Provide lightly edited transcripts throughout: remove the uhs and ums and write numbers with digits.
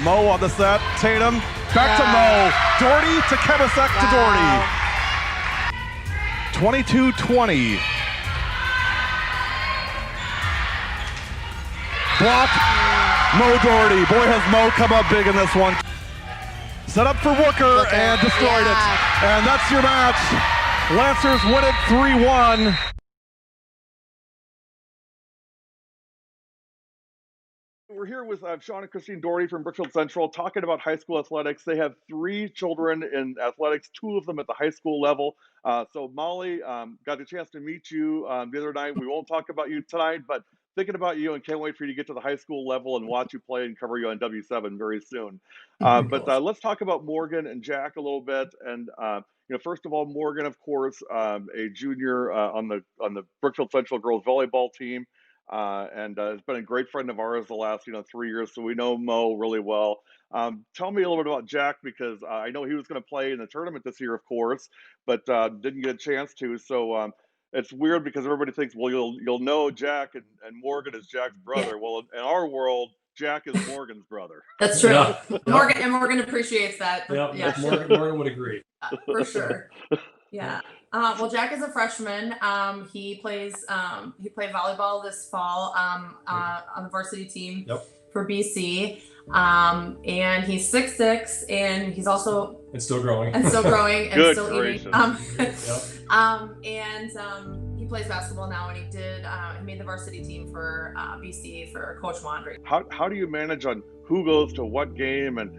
Mo on the set. Tatum. Back to Mo. Daugherty to Kebasek to Daugherty. 22-20. Block. Mo Daugherty. Boy, has Mo come up big in this one. Set up for Wooker and destroyed it. And that's your match. Lancers win it 3-1. We're here with Sean and Christine Daugherty from Brookfield Central talking about high school athletics. They have 3 children in athletics, 2 of them at the high school level. So Molly, got the chance to meet you the other night. We won't talk about you tonight, but thinking about you and can't wait for you to get to the high school level and watch you play and cover you on W7 very soon. But let's talk about Morgan and Jack a little bit. And first of all, Morgan, of course, a junior on the Brookfield Central girls volleyball team. And has been a great friend of ours the last 3 years, so we know Mo really well. Tell me a little bit about Jack, because I know he was going to play in the tournament this year, of course, but didn't get a chance to. So it's weird because everybody thinks, well, you'll know Jack and Morgan is Jack's brother. Well, in our world, Jack is Morgan's brother. That's true. Yeah. Morgan appreciates that. Yeah, Morgan would agree. For sure. Yeah. Well, Jack is a freshman. He played volleyball this fall on the varsity team for BC. And he's 6'6", and he's also still growing and still Good eating. He plays basketball now, and he made the varsity team for BC for Coach Wandry. How do you manage on who goes to what game and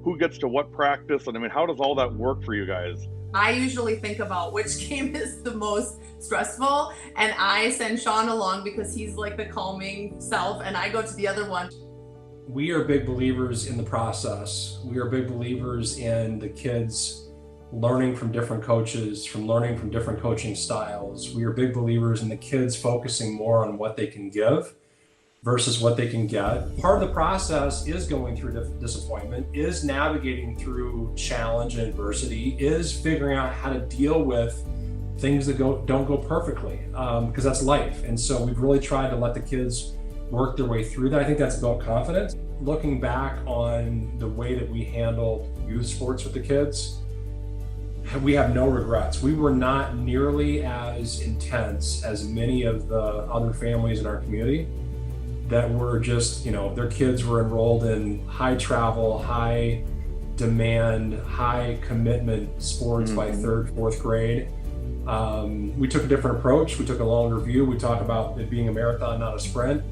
who gets to what practice? And I mean, how does all that work for you guys? I usually think about which game is the most stressful, and I send Sean along because he's like the calming self, and I go to the other one. We are big believers in the process. We are big believers in the kids learning from different coaches, learning from different coaching styles. We are big believers in the kids focusing more on what they can give versus what they can get. Part of the process is going through disappointment, is navigating through challenge and adversity, is figuring out how to deal with things that don't go perfectly, because that's life. And so we've really tried to let the kids work their way through that. I think that's about confidence. Looking back on the way that we handled youth sports with the kids, we have no regrets. We were not nearly as intense as many of the other families in our community that were just, their kids were enrolled in high travel, high demand, high commitment sports by 3rd, 4th grade. We took a different approach. We took a longer view. We talked about it being a marathon, not a sprint.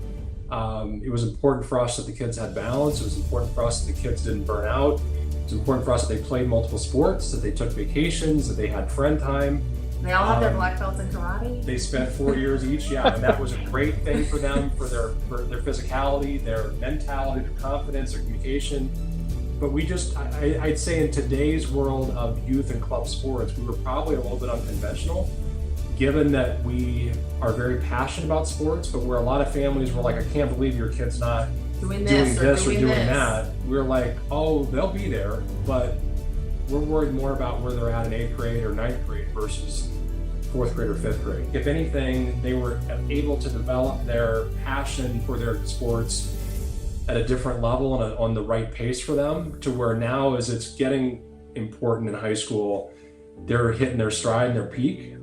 It was important for us that the kids had balance. It was important for us that the kids didn't burn out. It's important for us that they played multiple sports, that they took vacations, that they had friend time. They all have their black belts in karate. They spent 4 years each, and that was a great thing for them, for their physicality, their mentality, their confidence, their communication. But I'd say in today's world of youth and club sports, we were probably a little bit unconventional, given that we are very passionate about sports, but where a lot of families were like, I can't believe your kid's not doing this or doing that. We're like, oh, they'll be there, but we're worried more about where they're at in 8th grade or 9th grade versus 4th grade or 5th grade. If anything, they were able to develop their passion for their sports at a different level and on the right pace for them, to where now as it's getting important in high school, they're hitting their stride and their peak.